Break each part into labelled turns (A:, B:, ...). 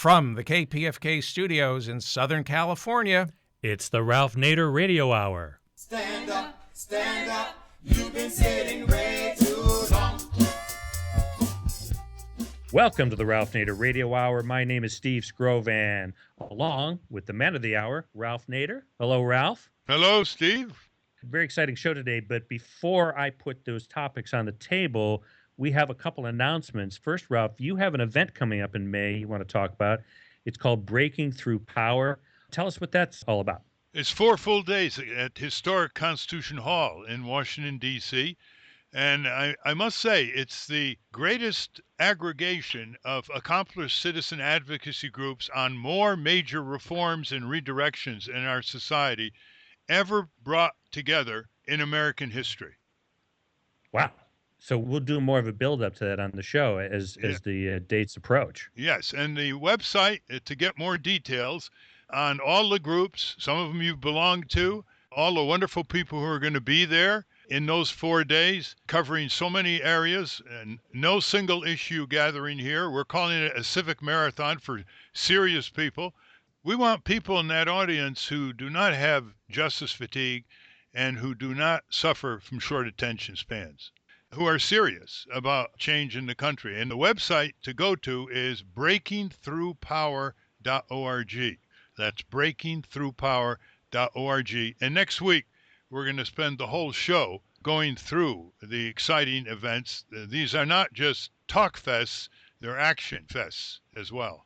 A: From the KPFK studios in Southern California,
B: it's the Ralph Nader Radio Hour.
C: Stand up, you've been sitting way too long.
B: Welcome to the Ralph Nader Radio Hour. My name is Steve Scrovan, along with the man of the hour, Ralph Nader. Hello, Ralph.
D: Hello, Steve.
B: Very exciting show today, but before I put those topics on the table, we have a couple announcements. First, Ralph, you have an event coming up in May you want to talk about. It's called Breaking Through Power. Tell us what that's all about.
D: It's 4 full days at historic Constitution Hall in Washington, D.C., and I must say it's the greatest aggregation of accomplished citizen advocacy groups on more major reforms and redirections in our society ever brought together in American history.
B: Wow. So we'll do more of a build-up to that on the show as the dates approach.
D: Yes, and the website to get more details on all the groups, some of them you belong to, all the wonderful people who are going to be there in those 4 days, covering so many areas, and no single issue gathering here. We're calling it a civic marathon for serious people. We want people in that audience who do not have justice fatigue and who do not suffer from short attention spans, who are serious about change in the country. And the website to go to is breakingthroughpower.org. That's breakingthroughpower.org. And next week, we're going to spend the whole show going through the exciting events. These are not just talk fests, they're action fests as well.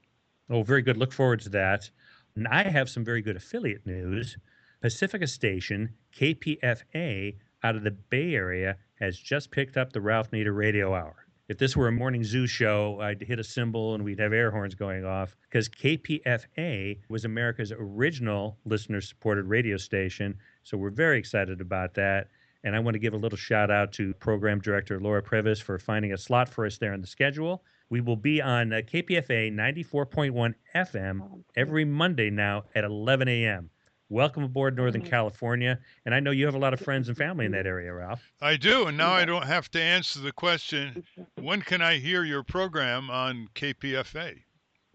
B: Oh, very good. Look forward to that. And I have some very good affiliate news. Pacifica Station, KPFA, out of the Bay Area, has just picked up the Ralph Nader Radio Hour. If this were a morning zoo show, I'd hit a cymbal and we'd have air horns going off, because KPFA was America's original listener-supported radio station, so we're very excited about that. And I want to give a little shout-out to Program Director Laura Previs for finding a slot for us there in the schedule. We will be on KPFA 94.1 FM every Monday now at 11 a.m. Welcome aboard Northern California. And I know you have a lot of friends and family in that area, Ralph.
D: I do, and now I don't have to answer the question, when can I hear your program on KPFA?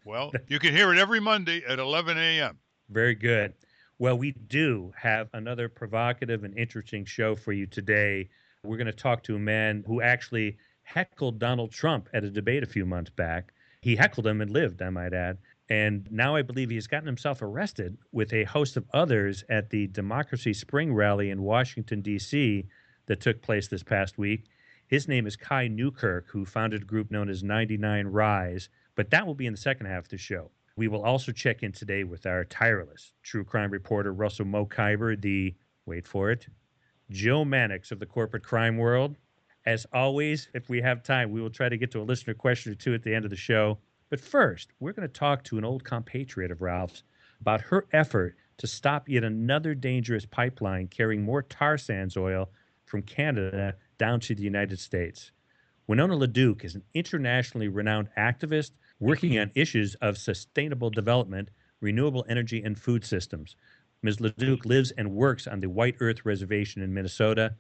D: Well, you can hear it every Monday at 11 a.m.
B: Very good. Well, we do have another provocative and interesting show for you today. We're going to talk to a man who actually heckled Donald Trump at a debate a few months back. He heckled him and lived, I might add. And now I believe he's gotten himself arrested with a host of others at the Democracy Spring Rally in Washington, D.C. that took place this past week. His name is Kai Newkirk, who founded a group known as 99 Rise, but that will be in the second half of the show. We will also check in today with our tireless true crime reporter, Russell Mokhiber, the, wait for it, Joe Mannix of the corporate crime world. As always, if we have time, we will try to get to a listener question or two at the end of the show. But first, we're going to talk to an old compatriot of Ralph's about her effort to stop yet another dangerous pipeline carrying more tar sands oil from Canada down to the United States. Winona LaDuke is an internationally renowned activist working on issues of sustainable development, renewable energy, and food systems. Ms. LaDuke lives and works on the White Earth Reservation in Minnesota,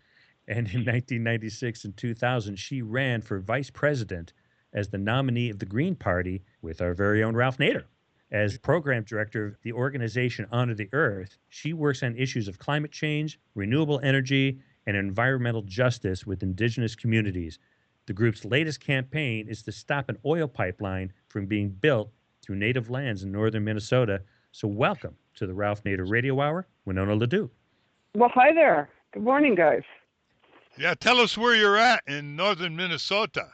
B: and in 1996 and 2000, she ran for vice president as the nominee of the Green Party with our very own Ralph Nader. As program director of the organization Honor the Earth, she works on issues of climate change, renewable energy, and environmental justice with indigenous communities. The group's latest campaign is to stop an oil pipeline from being built through native lands in northern Minnesota. So welcome to the Ralph Nader Radio Hour, Winona LaDuke.
E: Well, hi there. Good morning, guys.
D: Yeah, tell us where you're at in northern Minnesota.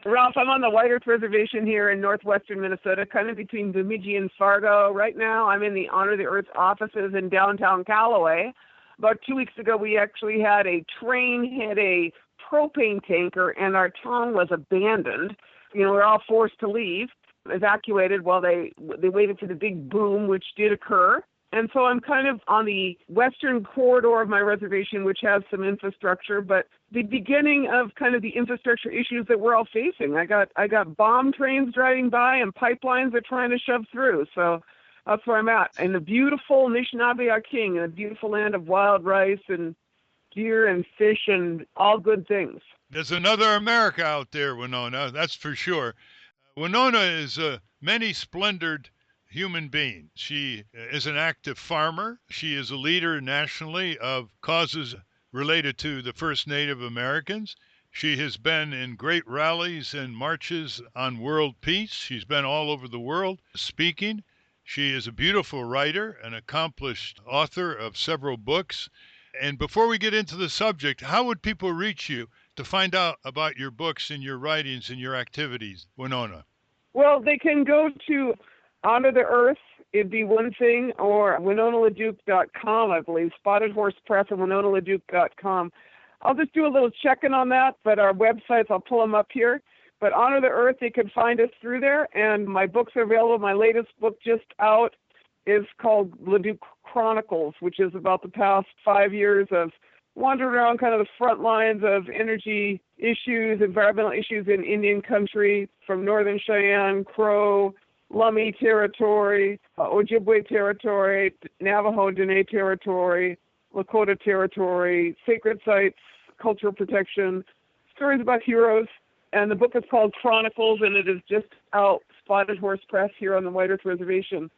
E: Ralph, I'm on the White Earth Reservation here in northwestern Minnesota, kind of between Bemidji and Fargo. Right now, I'm in the Honor the Earth offices in downtown Callaway. About 2 weeks ago, we actually had a train hit a propane tanker, and our town was abandoned. You know, we're all forced to leave, evacuated while they waited for the big boom, which did occur. And so I'm kind of on the western corridor of my reservation, which has some infrastructure, but the beginning of kind of the infrastructure issues that we're all facing. I got bomb trains driving by and pipelines they're trying to shove through. So that's where I'm at. In the beautiful Anishinaabe-King, in the beautiful land of wild rice and deer and fish and all good things.
D: There's another America out there, Winona, that's for sure. Winona is a many splendored human being. She is an active farmer. She is a leader nationally of causes related to the First Native Americans. She has been in great rallies and marches on world peace. She's been all over the world speaking. She is a beautiful writer, an accomplished author of several books. And before we get into the subject, how would people reach you to find out about your books and your writings and your activities, Winona?
E: Well, they can go to Honor the Earth, it'd be one thing, or WinonaLaDuke.com, I believe, Spotted Horse Press and WinonaLaDuke.com. I'll just do a little check-in on that, but our websites, I'll pull them up here. But Honor the Earth, they can find us through there, and my books are available. My latest book just out is called LaDuke Chronicles, which is about the past 5 years of wandering around kind of the front lines of energy issues, environmental issues in Indian country, from Northern Cheyenne, Crow, Lummi territory, Ojibwe territory, Navajo, Dene territory, Lakota territory, sacred sites, cultural protection, stories about heroes. And the book is called Chronicles, and it is just out, Spotted Horse Press, here on the White Earth Reservation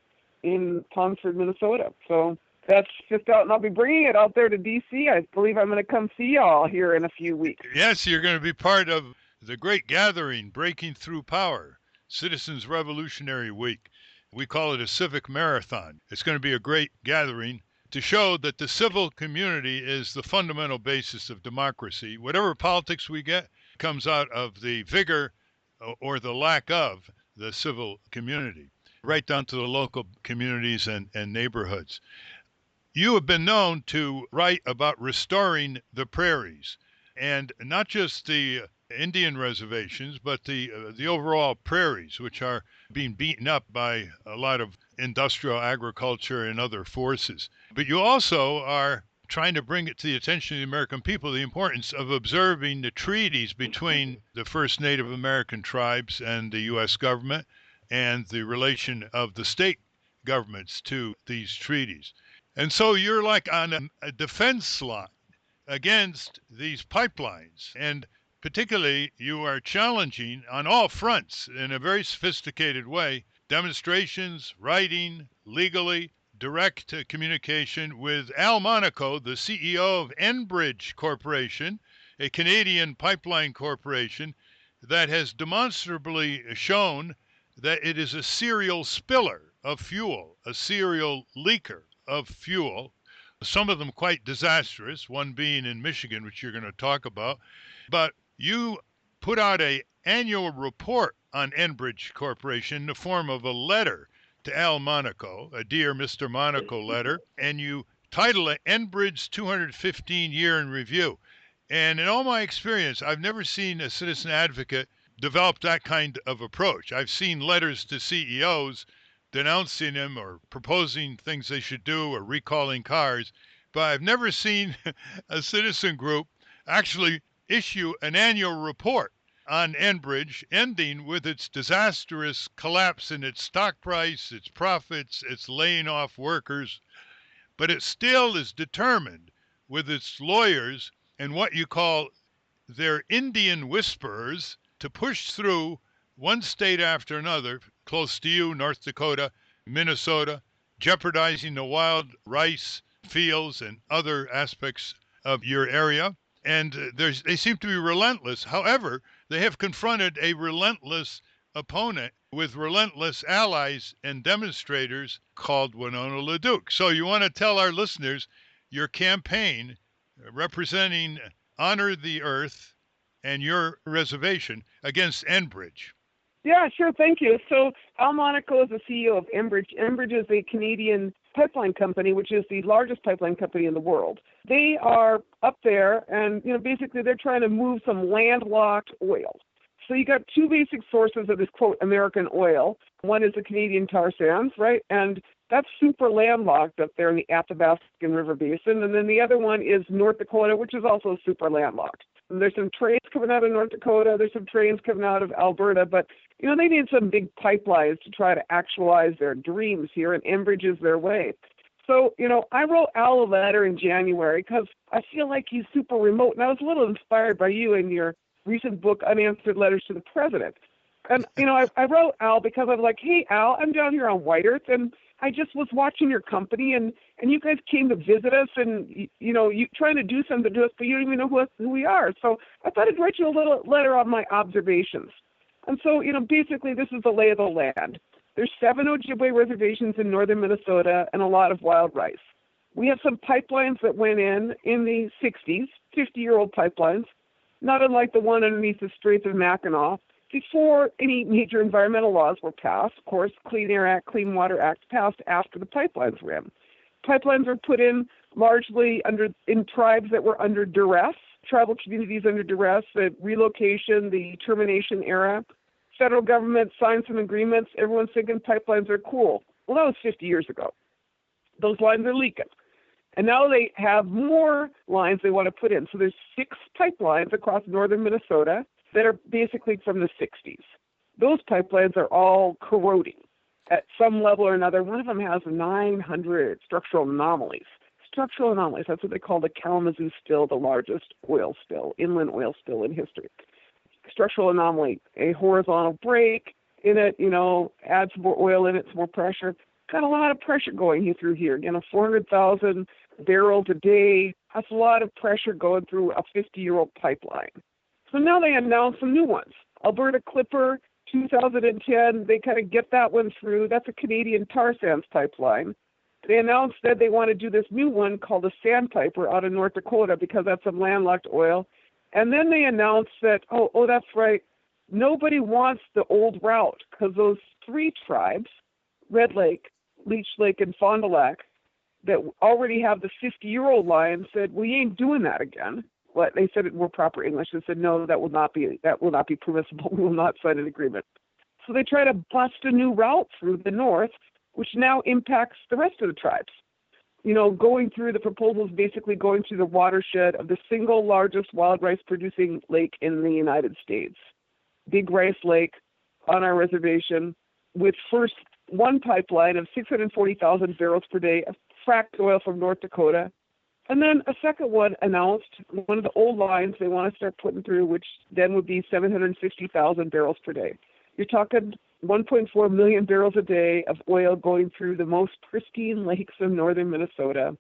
E: in Ponsford, Minnesota. So that's just out, and I'll be bringing it out there to D.C. I believe I'm going to come see y'all here in a few weeks.
D: Yes, you're going to be part of the great gathering, Breaking Through Power, Citizens Revolutionary Week. We call it a civic marathon. It's going to be a great gathering to show that the civil community is the fundamental basis of democracy. Whatever politics we get comes out of the vigor or the lack of the civil community, right down to the local communities and neighborhoods. You have been known to write about restoring the prairies, and not just the Indian reservations, but the overall prairies, which are being beaten up by a lot of industrial agriculture and other forces. But you also are trying to bring it to the attention of the American people the importance of observing the treaties between the first Native American tribes and the U.S. government, and the relation of the state governments to these treaties. And so you're like on a defense line against these pipelines. And particularly, you are challenging on all fronts in a very sophisticated way demonstrations, writing, legally, direct communication with Al Monaco, the CEO of Enbridge Corporation, a Canadian pipeline corporation that has demonstrably shown that it is a serial spiller of fuel, a serial leaker of fuel, some of them quite disastrous, one being in Michigan, which you're going to talk about. But you put out an annual report on Enbridge Corporation in the form of a letter to Al Monaco, a Dear Mr. Monaco letter, and you title it Enbridge's 215 Year in Review. And in all my experience, I've never seen a citizen advocate develop that kind of approach. I've seen letters to CEOs denouncing them or proposing things they should do or recalling cars, but I've never seen a citizen group actually issue an annual report on Enbridge, ending with its disastrous collapse in its stock price, its profits, its laying off workers. But it still is determined with its lawyers and what you call their Indian whisperers to push through one state after another, close to you, North Dakota, Minnesota, jeopardizing the wild rice fields and other aspects of your area. And they seem to be relentless. However, they have confronted a relentless opponent with relentless allies and demonstrators called Winona LaDuke. So you want to tell our listeners your campaign representing Honor the Earth and your reservation against Enbridge.
E: Yeah, sure. Thank you. So Al Monaco is the CEO of Enbridge. Enbridge is a Canadian pipeline company, which is the largest pipeline company in the world. They are up there, and basically they're trying to move some landlocked oil. So you got two basic sources of this, quote, American oil. One is the Canadian tar sands, right? And that's super landlocked up there in the Athabascan River Basin. And then the other one is North Dakota, which is also super landlocked. And there's some trains coming out of North Dakota. There's some trains coming out of Alberta. But, they need some big pipelines to try to actualize their dreams here, and Enbridge is their way. So, I wrote Al a letter in January because I feel like he's super remote. And I was a little inspired by you in your recent book, Unanswered Letters to the President. And, I wrote Al because I'm like, hey, Al, I'm down here on White Earth, and I just was watching your company, and you guys came to visit us, and, you trying to do something to us, but you don't even know who we are. So I thought I'd write you a little letter on my observations. And so, basically this is the lay of the land. There's 7 Ojibwe reservations in northern Minnesota and a lot of wild rice. We have some pipelines that went in the 60s, 50-year-old pipelines, not unlike the one underneath the Straits of Mackinac, before any major environmental laws were passed. Of course, Clean Air Act, Clean Water Act passed after the pipelines were in. Pipelines were put in largely in tribes that were under duress, tribal communities under duress, the relocation, the termination era. Federal government signed some agreements. Everyone's thinking pipelines are cool. Well, that was 50 years ago. Those lines are leaking. And now they have more lines they want to put in. So there's 6 pipelines across northern Minnesota that are basically from the 60s. Those pipelines are all corroding at some level or another. One of them has 900 structural anomalies. Structural anomalies, that's what they call the Kalamazoo spill, the largest oil spill, inland oil spill in history. Structural anomaly, a horizontal break in it, adds more oil in it, some more pressure. Got a lot of pressure going through here. 400,000 barrels a day. That's a lot of pressure going through a 50-year-old pipeline. So now they announced some new ones. Alberta Clipper, 2010, they kind of get that one through. That's a Canadian tar sands pipeline. They announced that they want to do this new one called the Sandpiper out of North Dakota because that's some landlocked oil. And then they announced that, oh, that's right, nobody wants the old route because those 3 tribes, Red Lake, Leech Lake, and Fond du Lac, that already have the 50-year-old line said, we ain't doing that again. Well, they said it in more proper English. They said, no, that will not be permissible. We will not sign an agreement. So they try to bust a new route through the north, which now impacts the rest of the tribes. Going through the proposals, basically going through the watershed of the single largest wild rice producing lake in the United States. Big Rice Lake on our reservation with first one pipeline of 640,000 barrels per day of fracked oil from North Dakota. And then a second one announced, one of the old lines they want to start putting through, which then would be 750,000 barrels per day. You're talking 1.4 million barrels a day of oil going through the most pristine lakes of northern Minnesota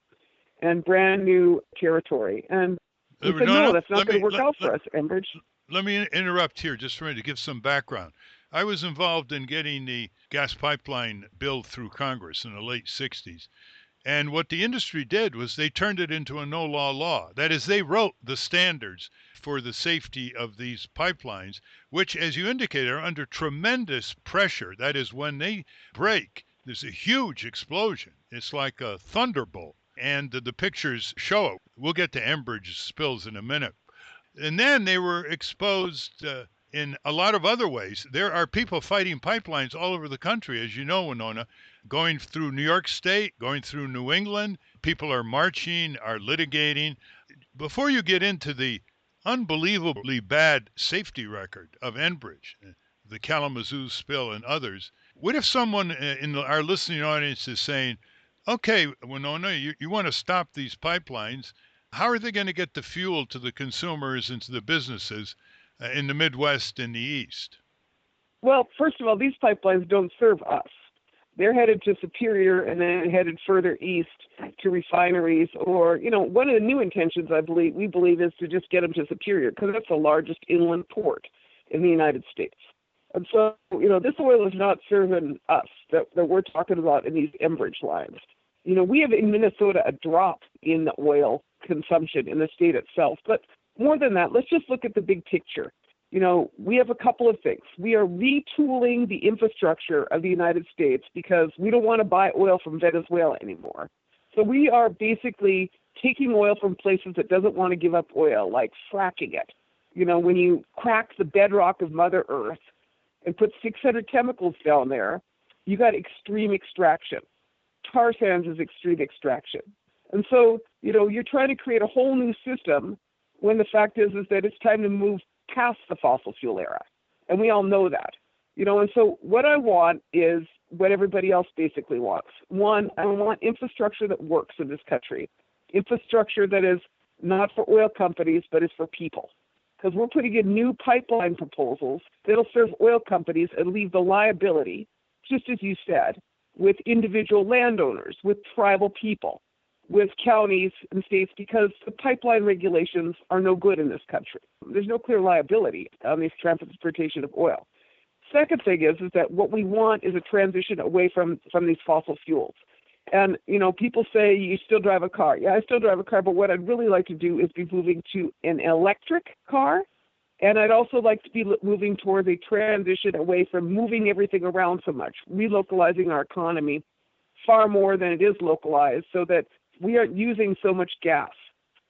E: and brand new territory. And we said, no, that's not going to work out for us, Enbridge.
D: Let me interrupt here just for me to give some background. I was involved in getting the gas pipeline bill through Congress in the late 60s. And what the industry did was they turned it into a no-law law. That is, they wrote the standards for the safety of these pipelines, which, as you indicated, are under tremendous pressure. That is, when they break, there's a huge explosion. It's like a thunderbolt. And the pictures show it. We'll get to Enbridge spills in a minute. And then they were exposed in a lot of other ways. There are people fighting pipelines all over the country, as you know, Winona, going through New York State, going through New England. People are marching, are litigating. Before you get into the unbelievably bad safety record of Enbridge, the Kalamazoo spill and others, what if someone in our listening audience is saying, okay, Winona, you want to stop these pipelines. How are they going to get the fuel to the consumers and to the businesses in the Midwest and the East?
E: Well, first of all, these pipelines don't serve us. They're headed to Superior and then headed further east to refineries or, one of the new intentions, we believe, is to just get them to Superior because that's the largest inland port in the United States. And so, this oil is not serving us that we're talking about in these Enbridge lines. We have in Minnesota a drop in the oil consumption in the state itself. But more than that, let's just look at the big picture. We have a couple of things. We are retooling the infrastructure of the United States because we don't want to buy oil from Venezuela anymore. So we are basically taking oil from places that doesn't want to give up oil, like fracking it. When you crack the bedrock of Mother Earth and put 600 chemicals down there, you got extreme extraction. Tar sands is extreme extraction. And so, you're trying to create a whole new system when the fact is that it's time to move past the fossil fuel era. And we all know that. And so what I want is what everybody else basically wants. One, I want infrastructure that works in this country. Infrastructure that is not for oil companies, but is for people. because we're putting in new pipeline proposals that'll serve oil companies and leave the liability, just as you said, with individual landowners, with tribal people, with counties and states, because the pipeline regulations are no good in this country. There's no clear liability on this transportation of oil. Second thing is that what we want is a transition away from these fossil fuels. And, people say you still drive a car. Yeah, I still drive a car, but what I'd really like to do is be moving to an electric car. And I'd also like to be moving towards a transition away from moving everything around so much, relocalizing our economy far more than it is localized so that we aren't using so much gas.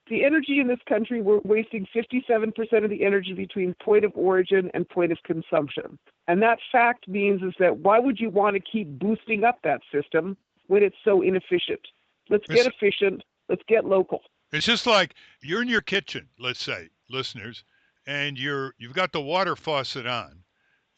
E: The energy in this country, we're wasting 57% of the energy between point of origin and point of consumption. And that fact means is that why would you want to keep boosting up that system when it's so inefficient? Let's get efficient. Let's get local.
D: It's just like you're in your kitchen, let's say, listeners, and you've got the water faucet on,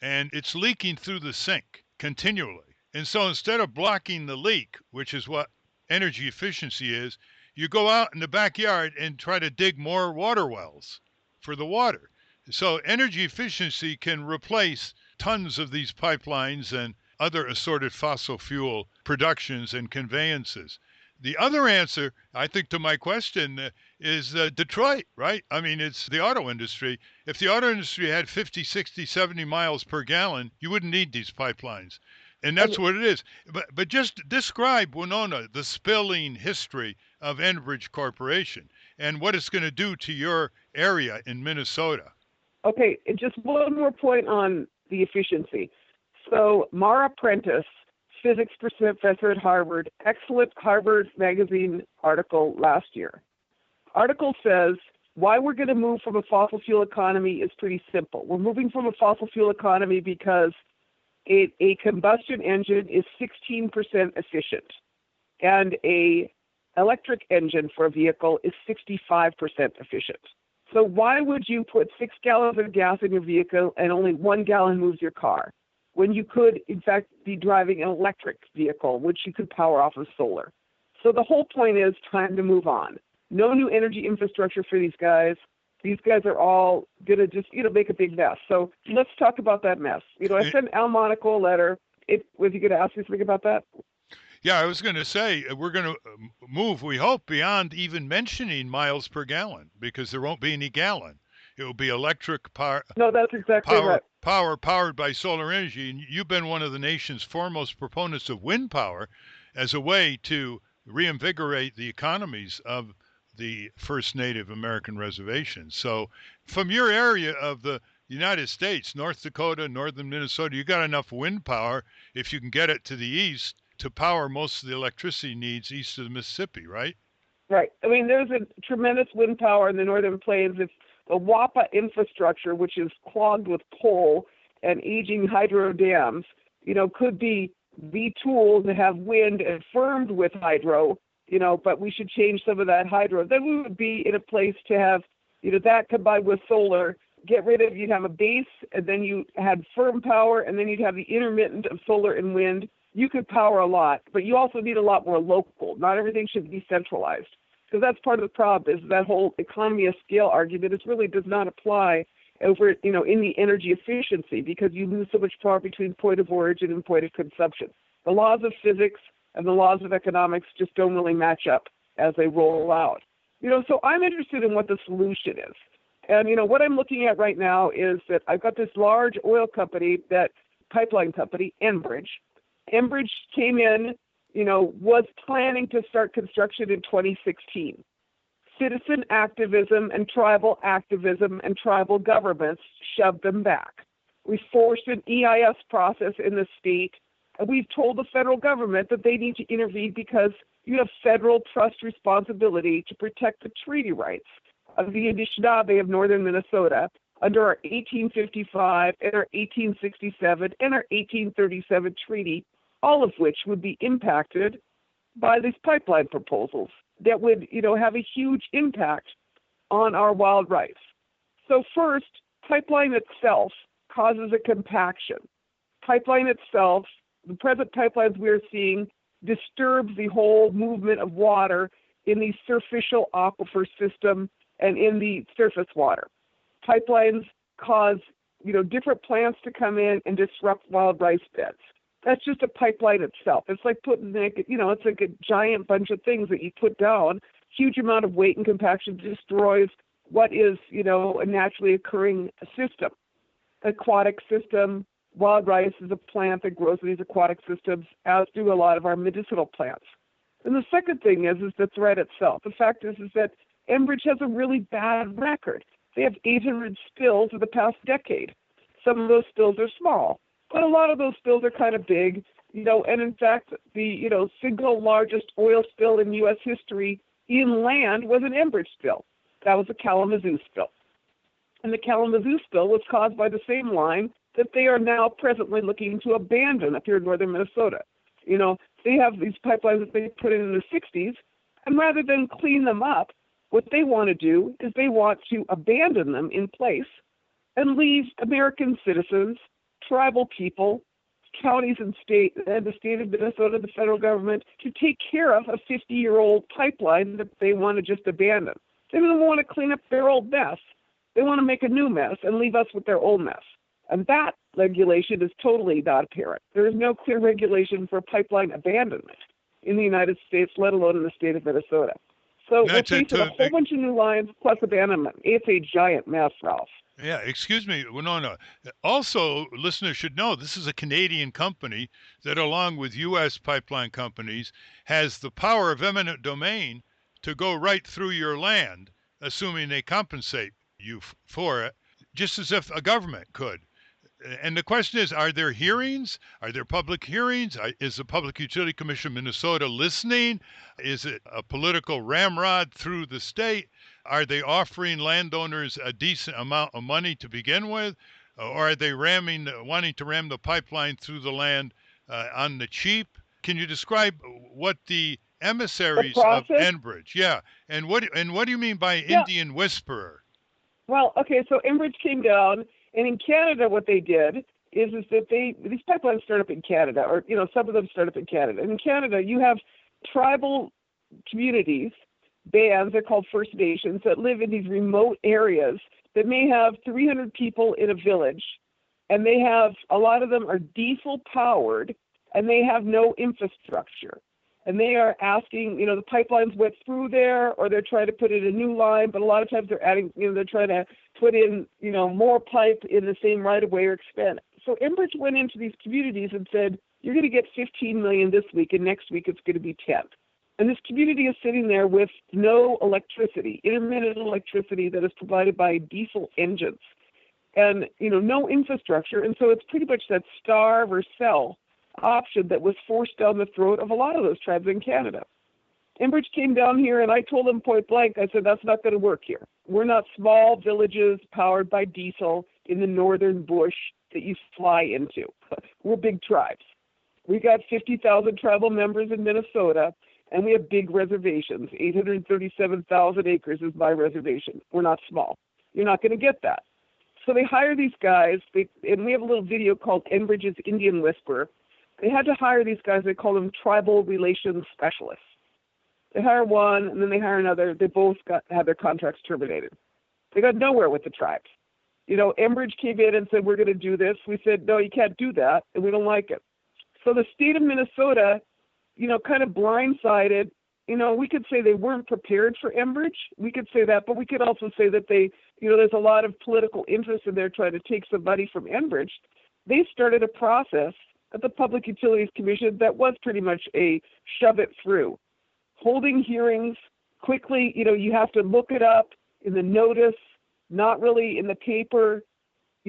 D: and it's leaking through the sink continually. And so instead of blocking the leak, which is what energy efficiency is, you go out in the backyard and try to dig more water wells for the water. So energy efficiency can replace tons of these pipelines and other assorted fossil fuel productions and conveyances. The other answer, I think, to my question is Detroit, right? I mean, it's the auto industry. If the auto industry had 50, 60, 70 miles per gallon, you wouldn't need these pipelines. And that's what it is. But just describe, Winona, the spilling history of Enbridge Corporation and what it's going to do to your area in Minnesota.
E: Okay, and just one more point on the efficiency. So Mara Prentice, physics professor at Harvard, excellent Harvard Magazine article last year. Article says why we're going to move from a fossil fuel economy is pretty simple. We're moving from a fossil fuel economy because a combustion engine is 16% efficient, and a electric engine for a vehicle is 65% efficient. So why would you put 6 gallons of gas in your vehicle and only 1 gallon moves your car, when you could, in fact, be driving an electric vehicle, which you could power off of solar? So the whole point is time to move on. No new energy infrastructure for these guys. These guys are all going to just, make a big mess. So let's talk about that mess. I sent Al Monaco a letter. Was he going to ask me something about that?
D: Yeah, I was going to say, we're going to move, we hope, beyond even mentioning miles per gallon, because there won't be any gallon. It will be electric power.
E: No, that's exactly right.
D: Powered by solar energy. And you've been one of the nation's foremost proponents of wind power as a way to reinvigorate the economies of the First Native American reservations. So from your area of the United States, North Dakota, northern Minnesota, you got enough wind power, if you can get it to the east, to power most of the electricity needs east of the Mississippi, right?
E: Right. I mean, there's a tremendous wind power in the northern plains. It's the WAPA infrastructure, which is clogged with coal and aging hydro dams, could be the tool to have wind and firmed with hydro, but we should change some of that hydro. Then we would be in a place to have, that combined with solar, you'd have a base, and then you had firm power, and then you'd have the intermittent of solar and wind. You could power a lot, but you also need a lot more local. Not everything should be centralized, because that's part of the problem, is that whole economy of scale argument. It really does not apply over, in the energy efficiency, because you lose so much power between point of origin and point of consumption. The laws of physics and the laws of economics just don't really match up as they roll out. So I'm interested in what the solution is. And, what I'm looking at right now is that I've got this large oil company, pipeline company, Enbridge. Enbridge came in, was planning to start construction in 2016. Citizen activism and tribal governments shoved them back. We forced an EIS process in the state, and we've told the federal government that they need to intervene because you have federal trust responsibility to protect the treaty rights of the Anishinaabe of northern Minnesota under our 1855 and our 1867 and our 1837 treaty, all of which would be impacted by these pipeline proposals that would, have a huge impact on our wild rights. So first, pipeline itself causes a compaction. Pipeline itself, the present pipelines we're seeing, disturbs the whole movement of water in the surficial aquifer system and in the surface water. pipelines cause, different plants to come in and disrupt wild rice beds. That's just a pipeline itself. It's like putting, it's like a giant bunch of things that you put down. Huge amount of weight and compaction destroys what is, a naturally occurring system, aquatic system. Wild rice is a plant that grows in these aquatic systems, as do a lot of our medicinal plants. And the second thing is the threat itself. The fact is that Enbridge has a really bad record. They have 800 spills in the past decade. Some of those spills are small, but a lot of those spills are kind of big, and in fact, the, single largest oil spill in U.S. history inland was an Enbridge spill. That was the Kalamazoo spill. And the Kalamazoo spill was caused by the same line that they are now presently looking to abandon up here in northern Minnesota. They have these pipelines that they put in the 60s, and rather than clean them up, what they want to do is they want to abandon them in place and leave American citizens, tribal people, counties and the state of Minnesota, the federal government, to take care of a 50-year-old pipeline that they want to just abandon. They don't want to clean up their old mess. They want to make a new mess and leave us with their old mess. And that regulation is totally not apparent. There is no clear regulation for pipeline abandonment in the United States, let alone in the state of Minnesota. So we're facing a whole bunch of new lines plus abandonment. It's a giant mess, Ralph.
D: Yeah, excuse me, Winona. Also, listeners should know this is a Canadian company that, along with U.S. pipeline companies, has the power of eminent domain to go right through your land, assuming they compensate you for it, just as if a government could. And the question is, are there hearings? Are there public hearings? Is the Public Utility Commission of Minnesota listening? Is it a political ramrod through the state? Are they offering landowners a decent amount of money to begin with? Or are they wanting to ram the pipeline through the land on the cheap? Can you describe what the emissaries of Enbridge? Yeah. And what do you mean by Indian whisperer?
E: Well, okay, so Enbridge came down. And in Canada, what they did is that these pipelines start up in Canada, or, some of them start up in Canada. And in Canada, you have tribal communities, bands, they're called First Nations, that live in these remote areas that may have 300 people in a village. And a lot of them are diesel powered, and they have no infrastructure. And they are asking, the pipelines went through there, or they're trying to put in a new line, but a lot of times they're adding, they're trying to put in, more pipe in the same right of way or expand it. So Enbridge went into these communities and said, you're going to get 15 million this week, and next week it's going to be 10. And this community is sitting there with no electricity, intermittent electricity that is provided by diesel engines, and, no infrastructure. And so it's pretty much that starve or sell option that was forced down the throat of a lot of those tribes in Canada. Enbridge came down here, and I told them point blank, I said, that's not going to work here. We're not small villages powered by diesel in the northern bush that you fly into. We're big tribes. We got 50,000 tribal members in Minnesota, and we have big reservations. 837,000 acres is my reservation. We're not small. You're not going to get that. So they hire these guys, and we have a little video called Enbridge's Indian Whisperer. They had to hire these guys. They call them tribal relations specialists. They hire one, and then they hire another. They both had their contracts terminated. They got nowhere with the tribes. Enbridge came in and said, we're going to do this. We said, no, you can't do that, and we don't like it. So the state of Minnesota, kind of blindsided. We could say they weren't prepared for Enbridge. We could say that, but we could also say that there's a lot of political interest in there trying to take some money from Enbridge. They started a process at the Public Utilities Commission that was pretty much a shove it through. Holding hearings quickly, you have to look it up in the notice, not really in the paper,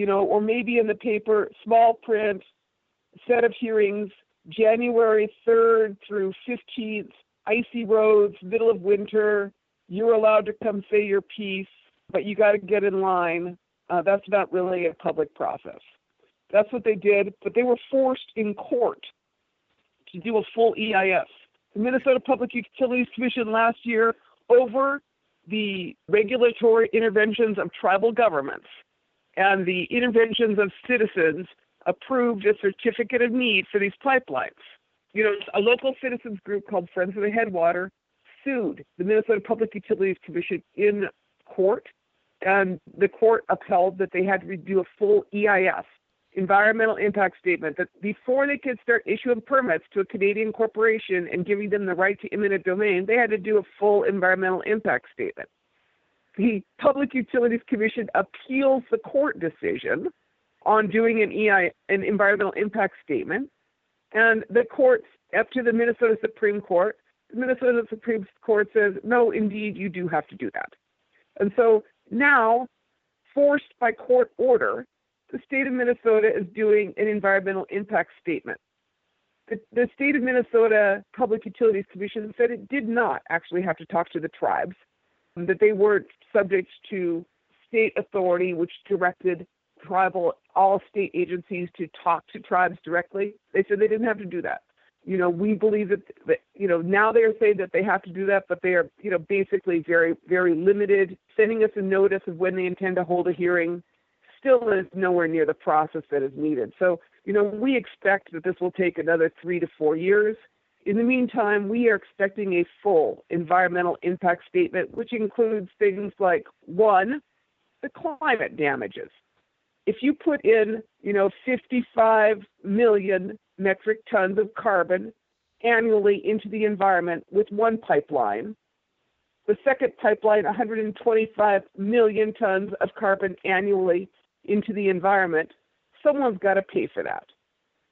E: or maybe in the paper, small print, set of hearings, January 3rd through 15th, icy roads, middle of winter, you're allowed to come say your piece, but you got to get in line. That's not really a public process. That's what they did, but they were forced in court to do a full EIS. The Minnesota Public Utilities Commission last year, over the regulatory interventions of tribal governments and the interventions of citizens, approved a certificate of need for these pipelines. A local citizens group called Friends of the Headwater sued the Minnesota Public Utilities Commission in court and the court upheld that they had to do a full EIS, environmental impact statement, that before they could start issuing permits to a Canadian corporation and giving them the right to eminent domain, they had to do a full environmental impact statement. The Public Utilities Commission appeals the court decision on doing an environmental impact statement, and the courts, up to the Minnesota Supreme Court, the Minnesota Supreme Court says, no, indeed, you do have to do that. And so now, forced by court order, the state of Minnesota is doing an environmental impact statement. The state of Minnesota Public Utilities Commission said it did not actually have to talk to the tribes, that they weren't subject to state authority, which directed all state agencies to talk to tribes directly. They said they didn't have to do that. We believe that now they are saying that they have to do that, but they are, basically very, very limited. Sending us a notice of when they intend to hold a hearing still is nowhere near the process that is needed. So, we expect that this will take another 3 to 4 years. In the meantime, we are expecting a full environmental impact statement, which includes things like, 1, the climate damages. If you put in, 55 million metric tons of carbon annually into the environment with one pipeline, the second pipeline, 125 million tons of carbon annually into the environment, someone's got to pay for that.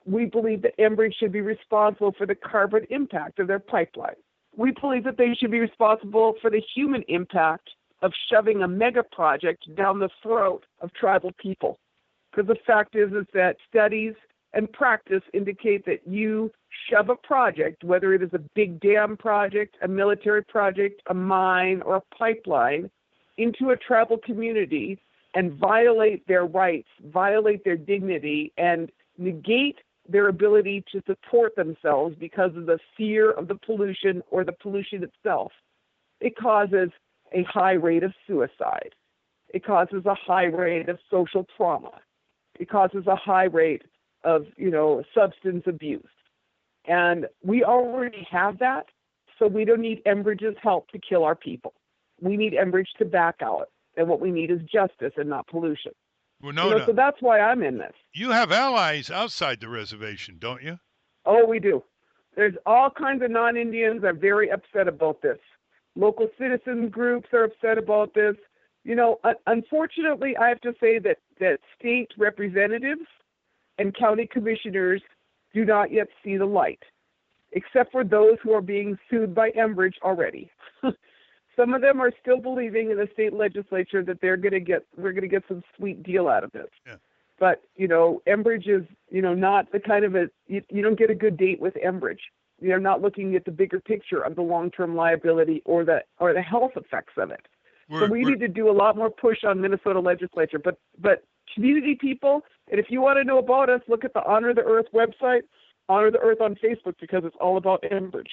E: We believe that Enbridge should be responsible for the carbon impact of their pipeline. We believe that they should be responsible for the human impact of shoving a mega project down the throat of tribal people. Because the fact is that studies and practice indicate that you shove a project, whether it is a big dam project, a military project, a mine, or a pipeline, into a tribal community and violate their rights, violate their dignity, and negate their ability to support themselves because of the fear of the pollution or the pollution itself, it causes a high rate of suicide. It causes a high rate of social trauma. It causes a high rate of, substance abuse. And we already have that, so we don't need Enbridge's help to kill our people. We need Enbridge to back out, and what we need is justice and not pollution.
D: Winona,
E: so that's why I'm in this.
D: you have allies outside the reservation, don't you?
E: Oh, we do. There's all kinds of non-Indians are very upset about this. Local citizen groups are upset about this. Unfortunately, I have to say that state representatives and county commissioners do not yet see the light, except for those who are being sued by Enbridge already. Some of them are still believing in the state legislature that we're going to get some sweet deal out of this.
D: Yeah.
E: But, Enbridge is, not the kind of you don't get a good date with Enbridge. You're not looking at the bigger picture of the long-term liability or the health effects of it. So we need to do a lot more push on Minnesota legislature. But community people, and if you want to know about us, look at the Honor the Earth website, Honor the Earth on Facebook, because it's all about Enbridge.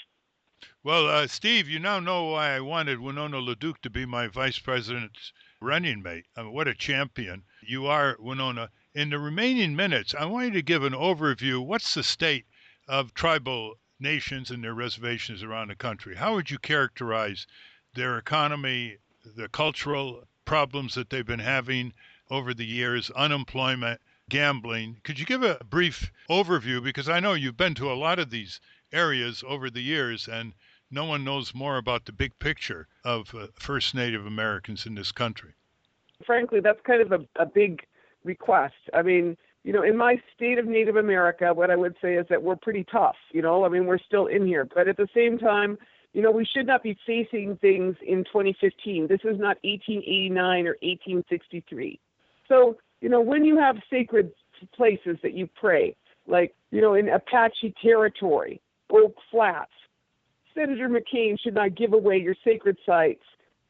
D: Well, Steve, you now know why I wanted Winona LaDuke to be my vice president's running mate. What a champion you are, Winona. In the remaining minutes, I want you to give an overview. What's the state of tribal nations and their reservations around the country? How would you characterize their economy, the cultural problems that they've been having over the years, unemployment, gambling? Could you give a brief overview? Because I know you've been to a lot of these areas over the years, and no one knows more about the big picture of First Native Americans in this country.
E: Frankly, that's kind of a big request. I mean, in my state of Native America, what I would say is that we're pretty tough. We're still in here. But at the same time, we should not be facing things in 2015. This is not 1889 or 1863. So, when you have sacred places that you pray, like, in Apache territory, Oak Flats, Senator McCain should not give away your sacred sites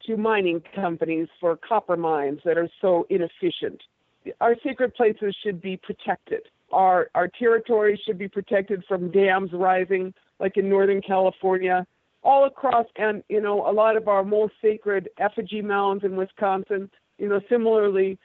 E: to mining companies for copper mines that are so inefficient. Our sacred places should be protected. Our territories should be protected from dams rising, like in Northern California, all across, and, a lot of our most sacred effigy mounds in Wisconsin, similarly,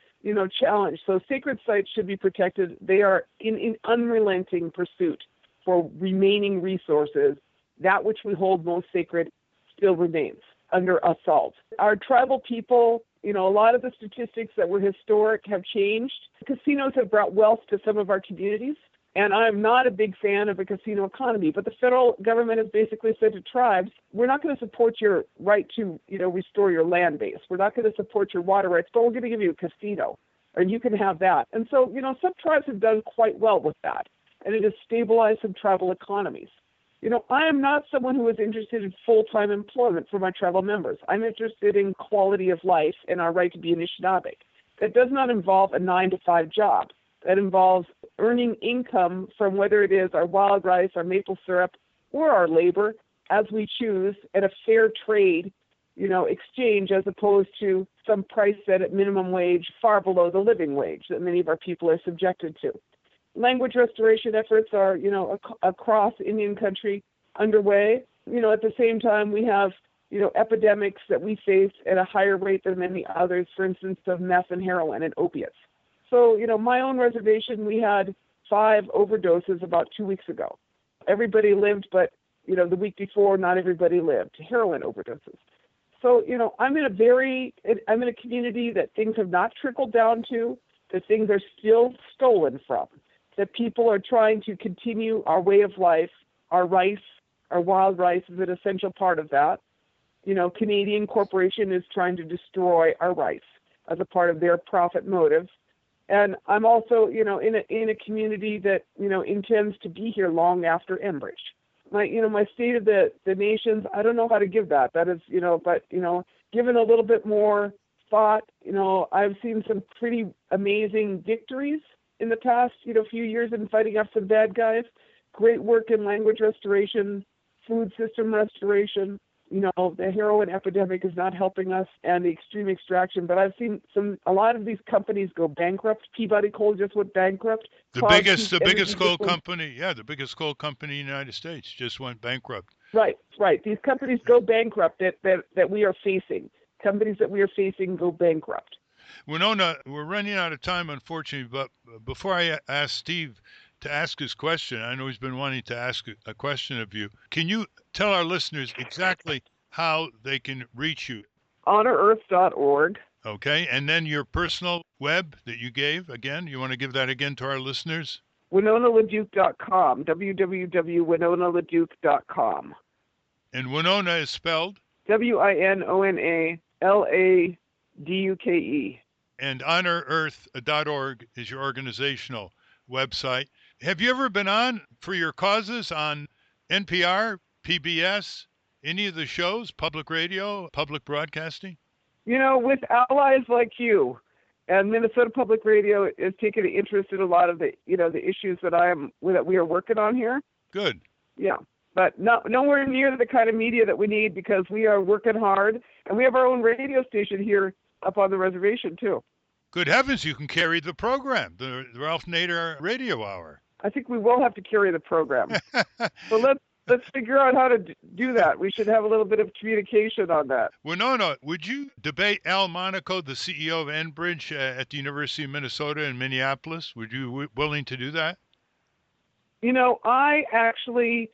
E: challenged. So sacred sites should be protected. They are in unrelenting pursuit for remaining resources. That which we hold most sacred still remains under assault. Our tribal people A lot of the statistics that were historic have changed. Casinos have brought wealth to some of our communities, and I'm not a big fan of a casino economy, but the federal government has basically said to tribes, we're not going to support your right to, restore your land base. We're not going to support your water rights, but we're going to give you a casino, and you can have that. And so, some tribes have done quite well with that, and it has stabilized some tribal economies. I am not someone who is interested in full-time employment for my tribal members. I'm interested in quality of life and our right to be Anishinaabe. That does not involve a 9-to-5 job. That involves earning income from whether it is our wild rice, our maple syrup, or our labor as we choose at a fair trade, exchange, as opposed to some price set at minimum wage far below the living wage that many of our people are subjected to. Language restoration efforts are, across Indian country underway. At the same time, we have, epidemics that we face at a higher rate than many others, for instance, of meth and heroin and opiates. So, my own reservation, we had 5 overdoses about 2 weeks ago. Everybody lived, but, the week before, not everybody lived. Heroin overdoses. So, I'm in a community that things have not trickled down to, that things are still stolen from, that people are trying to continue our way of life. Our rice, our wild rice is an essential part of that. Canadian Corporation is trying to destroy our rice as a part of their profit motive. And I'm also, in a community that, intends to be here long after Enbridge. My state of the nations, I don't know how to give that. That is, but, given a little bit more thought, I've seen some pretty amazing victories in the past, few years in fighting up some bad guys. Great work in language restoration, food system restoration. The heroin epidemic is not helping us, and the extreme extraction. But I've seen a lot of these companies go bankrupt. Peabody Coal just went bankrupt.
D: The biggest coal company, the biggest coal company in the United States just went bankrupt.
E: Right. These companies go bankrupt that we are facing. Companies that we are facing go bankrupt.
D: Winona, we're running out of time, unfortunately, but before I ask Steve to ask his question, I know he's been wanting to ask a question of you. Can you tell our listeners exactly how they can reach you?
E: HonorEarth.org.
D: Okay, and then your personal web that you gave, again, you want to give that again to our listeners?
E: WinonaLaDuke.com, www.winonaladuke.com.
D: And Winona is spelled?
E: WinonaLaDuke.
D: And HonorEarth.org is your organizational website. Have you ever been on for your causes on NPR, PBS, any of the shows, public radio, public broadcasting?
E: With allies like you, and Minnesota Public Radio is taking an interest in a lot of the, the issues that we are working on here.
D: Good.
E: Yeah, but nowhere near the kind of media that we need, because we are working hard, and we have our own radio station here up on the reservation too.
D: Good heavens, you can carry the program, the Ralph Nader Radio Hour.
E: I think we will have to carry the program. So let's figure out how to do that. We should have a little bit of communication on that.
D: Winona, would you debate Al Monaco, the CEO of Enbridge at the University of Minnesota in Minneapolis? Would you willing to do that?
E: I actually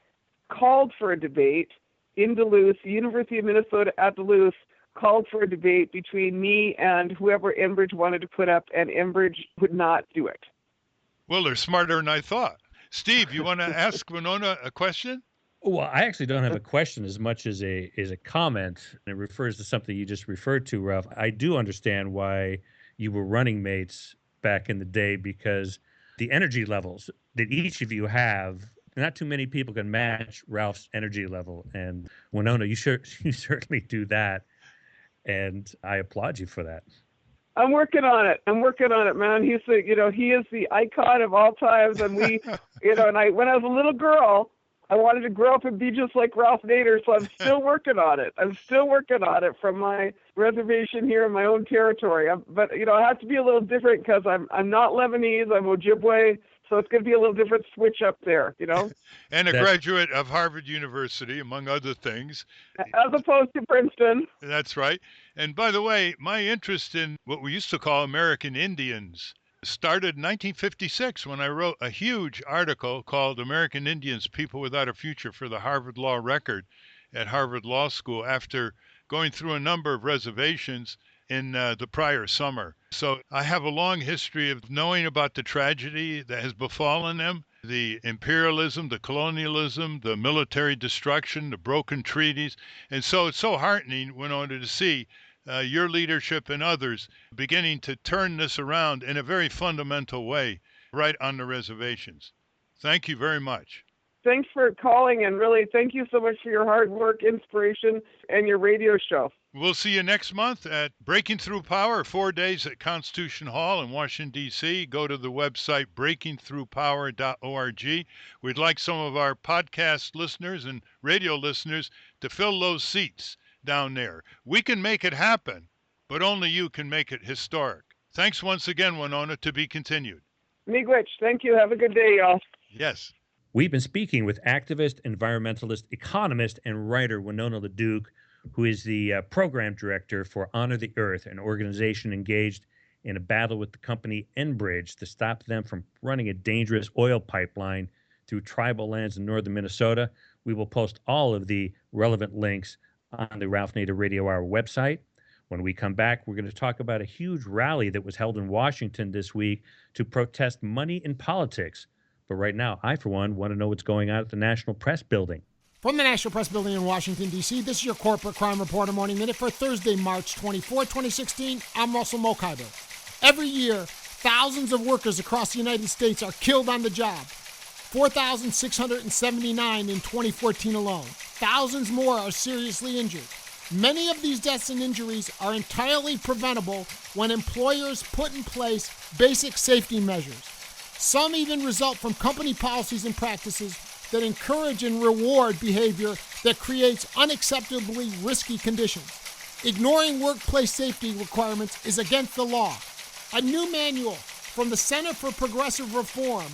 E: called for a debate in Duluth. The University of Minnesota at Duluth called for a debate between me and whoever Enbridge wanted to put up, and Enbridge would not do it.
D: Well, they're smarter than I thought. Steve, you want to ask Winona a question?
B: Well, I actually don't have a question as much as a comment. And it refers to something you just referred to, Ralph. I do understand why you were running mates back in the day, because the energy levels that each of you have, not too many people can match Ralph's energy level. And Winona, you certainly do that. And I applaud you for that.
E: I'm working on it, man. He is the icon of all times. And we, and when I was a little girl, I wanted to grow up and be just like Ralph Nader. So I'm still working on it. From my reservation here in my own territory. But I have to be a little different, because I'm not Lebanese. I'm Ojibwe. So it's going to be a little different switch up there,
D: And a graduate of Harvard University, among other things.
E: As opposed to Princeton.
D: That's right. And by the way, my interest in what we used to call American Indians started in 1956 when I wrote a huge article called American Indians, People Without a Future for the Harvard Law Record at Harvard Law School, after going through a number of reservations in the prior summer. So I have a long history of knowing about the tragedy that has befallen them, the imperialism, the colonialism, the military destruction, the broken treaties. And so it's so heartening, Winona, to see your leadership and others beginning to turn this around in a very fundamental way right on the reservations. Thank you very much.
E: Thanks for calling, and really thank you so much for your hard work, inspiration, and your radio show.
D: We'll see you next month at Breaking Through Power, 4 days at Constitution Hall in Washington, D.C. Go to the website breakingthroughpower.org. We'd like some of our podcast listeners and radio listeners to fill those seats down there. We can make it happen, but only you can make it historic. Thanks once again, Winona. To be continued.
E: Miigwech, thank you. Have a good day, y'all.
D: Yes.
B: We've been speaking with activist, environmentalist, economist, and writer Winona LaDuke, who is the program director for Honor the Earth, an organization engaged in a battle with the company Enbridge to stop them from running a dangerous oil pipeline through tribal lands in northern Minnesota. We will post all of the relevant links on the Ralph Nader Radio Hour website. When we come back, we're going to talk about a huge rally that was held in Washington this week to protest money in politics. But right now, I, for one, want to know what's going on at the National Press Building.
F: From the National Press Building in Washington, D.C., this is your Corporate Crime Reporter Morning Minute for Thursday, March 24, 2016. I'm Russell Mokhiber. Every year, thousands of workers across the United States are killed on the job. 4,679 in 2014 alone. Thousands more are seriously injured. Many of these deaths and injuries are entirely preventable when employers put in place basic safety measures. Some even result from company policies and practices that encourage and reward behavior that creates unacceptably risky conditions. Ignoring workplace safety requirements is against the law. A new manual from the Center for Progressive Reform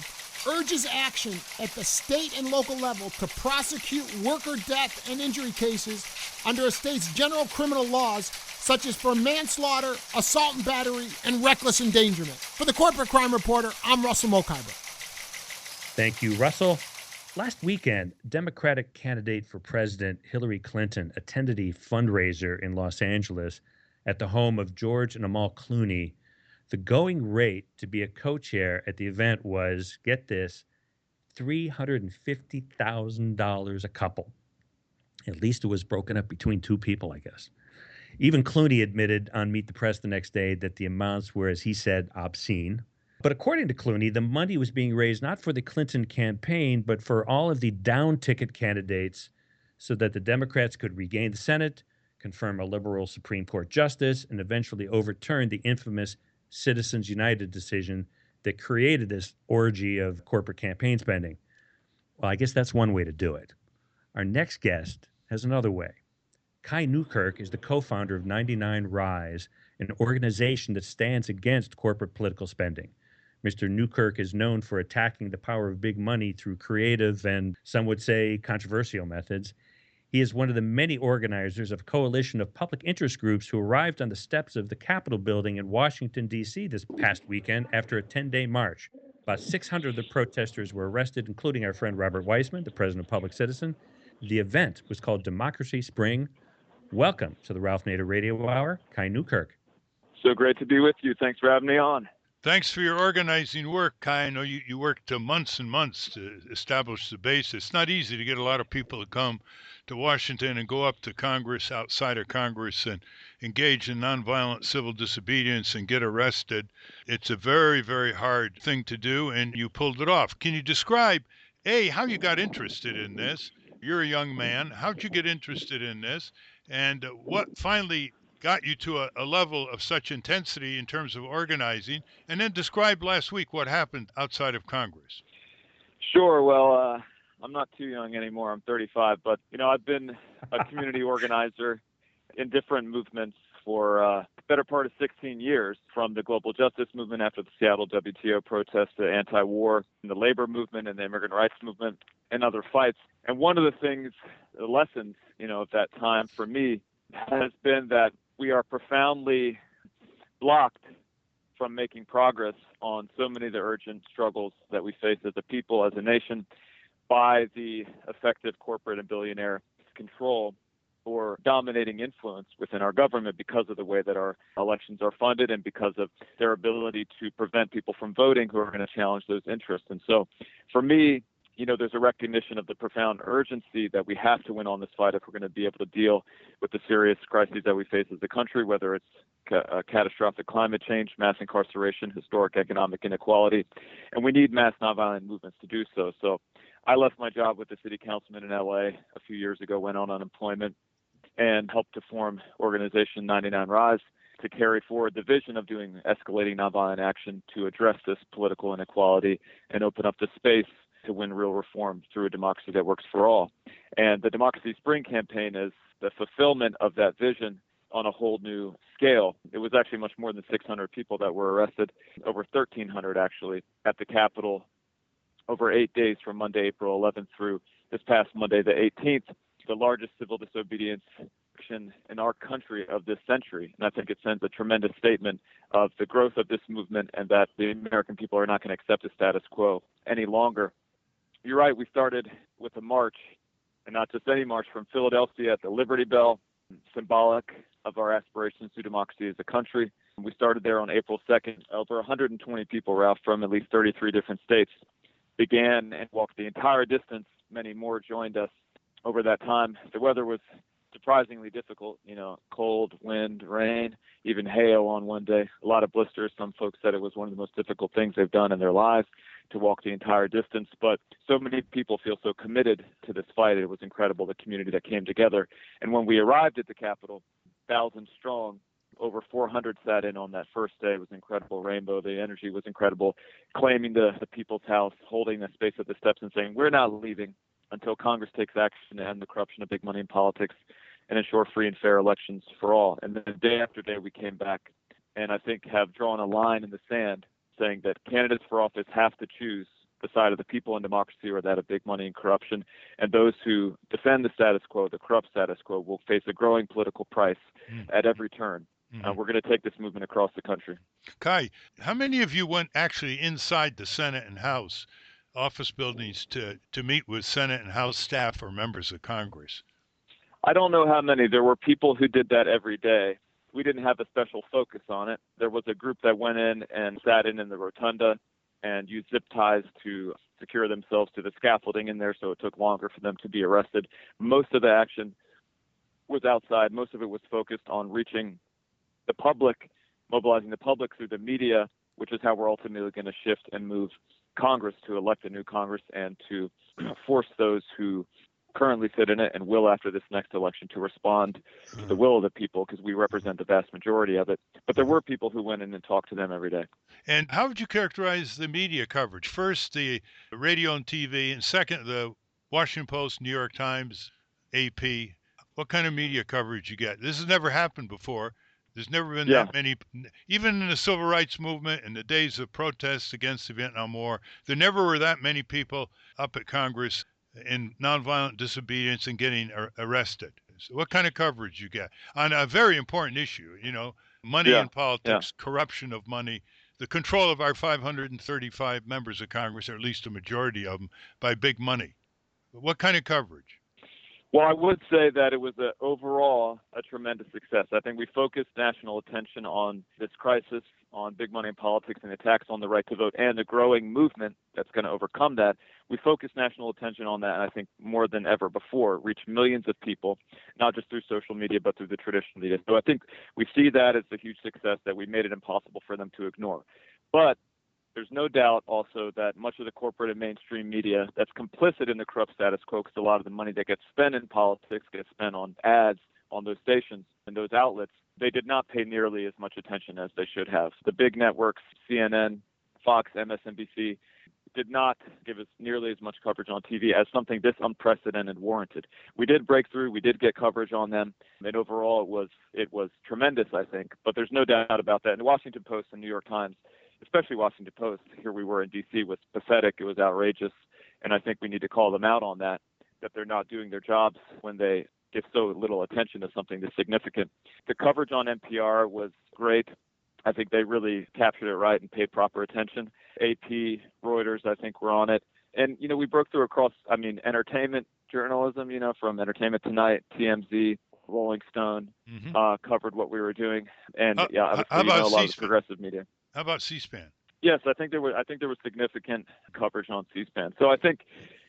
F: urges action at the state and local level to prosecute worker death and injury cases under a state's general criminal laws, such as for manslaughter, assault and battery, and reckless endangerment. For the Corporate Crime Reporter, I'm Russell Mokhiber.
B: Thank you, Russell. Last weekend, Democratic candidate for president Hillary Clinton attended a fundraiser in Los Angeles at the home of George and Amal Clooney. The going rate to be a co-chair at the event was, get this, $350,000 a couple. At least it was broken up between two people, I guess. Even Clooney admitted on Meet the Press the next day that the amounts were, as he said, obscene. But according to Clooney, the money was being raised not for the Clinton campaign, but for all of the down-ticket candidates so that the Democrats could regain the Senate, confirm a liberal Supreme Court justice, and eventually overturn the infamous Citizens United decision that created this orgy of corporate campaign spending. Well, I guess that's one way to do it. Our next guest has another way. Kai Newkirk is the co-founder of 99 Rise, an organization that stands against corporate political spending. Mr. Newkirk is known for attacking the power of big money through creative and, some would say, controversial methods. He is one of the many organizers of a coalition of public interest groups who arrived on the steps of the Capitol building in Washington, D.C. this past weekend after a 10-day march. About 600 of the protesters were arrested, including our friend Robert Weissman, the president of Public Citizen. The event was called Democracy Spring. Welcome to the Ralph Nader Radio Hour, Kai Newkirk.
G: So great to be with you. Thanks for having me on.
D: Thanks for your organizing work, Kai. I know you worked months and months to establish the base. It's not easy to get a lot of people to come to Washington and go up to Congress, outside of Congress, and engage in nonviolent civil disobedience and get arrested. It's a very, very hard thing to do, and you pulled it off. Can you describe, A, how you got interested in this? You're a young man. How'd you get interested in this? And what finally got you to a level of such intensity in terms of organizing? And then describe last week what happened outside of Congress.
G: Sure. Well, I'm not too young anymore. I'm 35. But, I've been a community organizer in different movements for the better part of 16 years, from the global justice movement after the Seattle WTO protests to anti-war, and the labor movement and the immigrant rights movement and other fights. And one of the things, the lessons, of that time for me has been that we are profoundly blocked from making progress on so many of the urgent struggles that we face as a people, as a nation, by the effective corporate and billionaire control or dominating influence within our government because of the way that our elections are funded and because of their ability to prevent people from voting who are going to challenge those interests. And so for me, there's a recognition of the profound urgency that we have to win on this fight if we're going to be able to deal with the serious crises that we face as a country, whether it's catastrophic climate change, mass incarceration, historic economic inequality, and we need mass nonviolent movements to do so. So I left my job with the city councilman in LA a few years ago, went on unemployment, and helped to form organization 99 Rise to carry forward the vision of doing escalating nonviolent action to address this political inequality and open up the space to win real reform through a democracy that works for all. And the Democracy Spring campaign is the fulfillment of that vision on a whole new scale. It was actually much more than 600 people that were arrested, over 1,300 actually, at the Capitol over 8 days from Monday, April 11th through this past Monday, the 18th, the largest civil disobedience action in our country of this century. And I think it sends a tremendous statement of the growth of this movement and that the American people are not going to accept the status quo any longer. You're right, we started with a march, and not just any march, from Philadelphia at the Liberty Bell, symbolic of our aspirations to democracy as a country. We started there on April 2nd. Over 120 people, Ralph, from at least 33 different states began and walked the entire distance. Many more joined us over that time. The weather was surprisingly difficult, cold, wind, rain, even hail on one day, a lot of blisters. Some folks said it was one of the most difficult things they've done in their lives to walk the entire distance. But so many people feel so committed to this fight. It was incredible, the community that came together. And when we arrived at the Capitol, 1,000 strong, over 400 sat in on that first day. It was incredible rainbow. The energy was incredible. Claiming the People's House, holding the space at the steps and saying, we're not leaving until Congress takes action to end the corruption of big money in politics and ensure free and fair elections for all. And then day after day, we came back and I think have drawn a line in the sand saying that candidates for office have to choose the side of the people in democracy or that of big money and corruption. And those who defend the status quo, the corrupt status quo, will face a growing political price at every turn. We're going to take this movement across the country.
D: Kai, how many of you went actually inside the Senate and House office buildings to meet with Senate and House staff or members of Congress?
G: I don't know how many. There were people who did that every day. We didn't have a special focus on it. There was a group that went in and sat in the rotunda and used zip ties to secure themselves to the scaffolding in there, so it took longer for them to be arrested. Most of the action was outside. Most of it was focused on reaching the public, mobilizing the public through the media, which is how we're ultimately going to shift and move Congress to elect a new Congress and to force those who currently sit in it and will after this next election to respond to the will of the people, because we represent the vast majority of it. But there were people who went in and talked to them every day.
D: And how would you characterize the media coverage? First, the radio and TV, and second, the Washington Post, New York Times, AP. What kind of media coverage you get? This has never happened before. There's never been that many, even in the civil rights movement, in the days of protests against the Vietnam War, there never were that many people up at Congress in nonviolent disobedience and getting arrested. So what kind of coverage you get on a very important issue, money in politics, corruption of money, the control of our 535 members of Congress, or at least a majority of them, by big money. What kind of coverage?
G: Well, I would say that it was overall a tremendous success. I think we focused national attention on this crisis, on big money in politics and attacks on the right to vote and the growing movement that's going to overcome that. We focused national attention on that, and I think more than ever before, reached millions of people, not just through social media, but through the traditional media. So I think we see that as a huge success that we made it impossible for them to ignore. But there's no doubt also that much of the corporate and mainstream media that's complicit in the corrupt status quo, because a lot of the money that gets spent in politics gets spent on ads on those stations and those outlets, they did not pay nearly as much attention as they should have. The big networks, CNN, Fox, MSNBC, did not give us nearly as much coverage on TV as something this unprecedented warranted. We did break through, we did get coverage on them, and overall it was tremendous, I think. But there's no doubt about that. And the Washington Post and New York Times, especially Washington Post, here we were in D.C., was pathetic. It was outrageous. And I think we need to call them out on that they're not doing their jobs when they give so little attention to something this significant. The coverage on NPR was great. I think they really captured it right and paid proper attention. AP, Reuters, I think were on it. And, we broke through across, entertainment journalism, from Entertainment Tonight, TMZ, Rolling Stone
D: Hmm.
G: covered what we were doing, and
D: How,
G: yeah,
D: how
G: obviously a
D: about
G: lot of the
D: C-SPAN?
G: progressive media.
D: How about C-SPAN?
G: Yes, I think there was significant coverage on C-SPAN. So I think,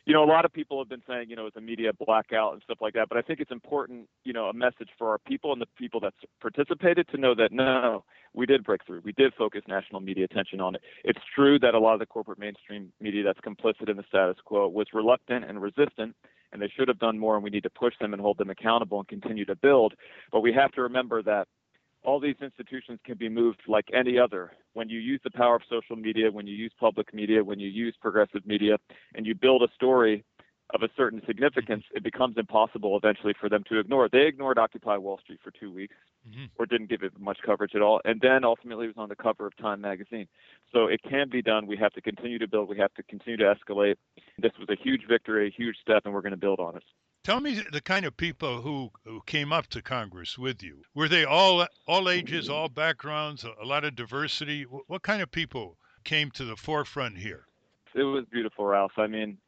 G: a lot of people have been saying, it's a media blackout and stuff like that. But I think it's important, a message for our people and the people that participated to know that no, we did break through. We did focus national media attention on it. It's true that a lot of the corporate mainstream media that's complicit in the status quo was reluctant and resistant, and they should have done more. And we need to push them and hold them accountable and continue to build. But we have to remember that all these institutions can be moved like any other. When you use the power of social media, when you use public media, when you use progressive media, and you build a story of a certain significance, it becomes impossible eventually for them to ignore it. They ignored Occupy Wall Street for 2 weeks, or didn't give it much coverage at all, and then ultimately it was on the cover of Time magazine. So it can be done. We have to continue to build. We have to continue to escalate. This was a huge victory, a huge step, and we're going to build on it.
D: Tell me the kind of people who came up to Congress with you. Were they all ages, all backgrounds, a lot of diversity? What kind of people came to the forefront here?
G: It was beautiful, Ralph. I mean,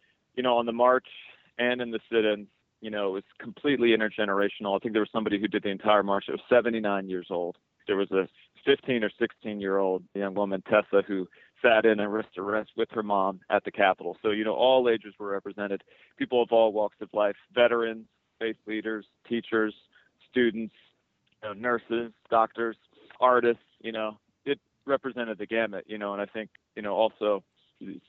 G: on the march and in the sit-ins, it was completely intergenerational. I think there was somebody who did the entire march that was 79 years old. There was a 15 or 16-year-old young woman, Tessa, who sat in wrist to wrist with her mom at the Capitol. So, all ages were represented, people of all walks of life, veterans, faith leaders, teachers, students, nurses, doctors, artists, it represented the gamut, and I think, also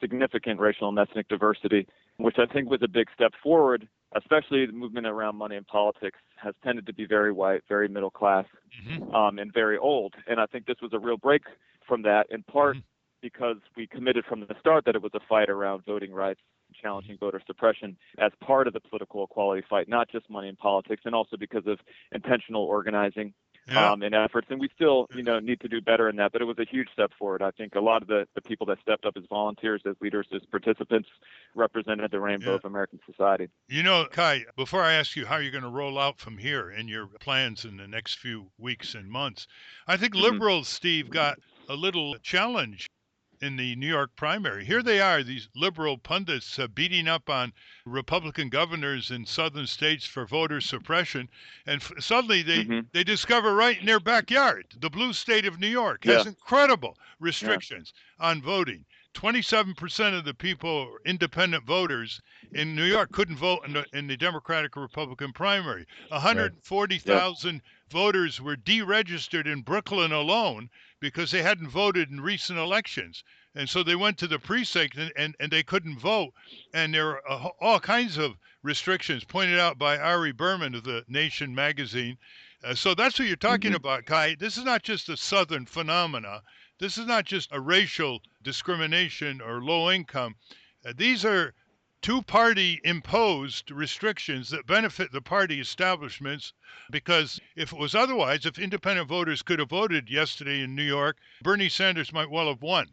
G: significant racial and ethnic diversity, which I think was a big step forward, especially the movement around money in politics has tended to be very white, very middle class, and very old. And I think this was a real break from that, in part because we committed from the start that it was a fight around voting rights, challenging voter suppression as part of the political equality fight, not just money in politics, and also because of intentional organizing and efforts. And we still, need to do better in that. But it was a huge step forward. I think a lot of the people that stepped up as volunteers, as leaders, as participants represented the rainbow of American society.
D: Kai, before I ask you how you're going to roll out from here in your plans in the next few weeks and months, I think liberals, Steve, got a little challenge in the New York primary. Here they are, these liberal pundits beating up on Republican governors in southern states for voter suppression. And suddenly they discover right in their backyard, the blue state of New York has incredible restrictions on voting. 27% of the people, independent voters in New York, couldn't vote in the Democratic or Republican primary. 140,000 voters were deregistered in Brooklyn alone because they hadn't voted in recent elections. And so they went to the precinct and they couldn't vote. And there are all kinds of restrictions pointed out by Ari Berman of the Nation magazine. So that's what you're talking about, Kai. This is not just a Southern phenomena. This is not just a racial discrimination or low income. These are two-party imposed restrictions that benefit the party establishments, because if it was otherwise, if independent voters could have voted yesterday in New York, Bernie Sanders might well have won.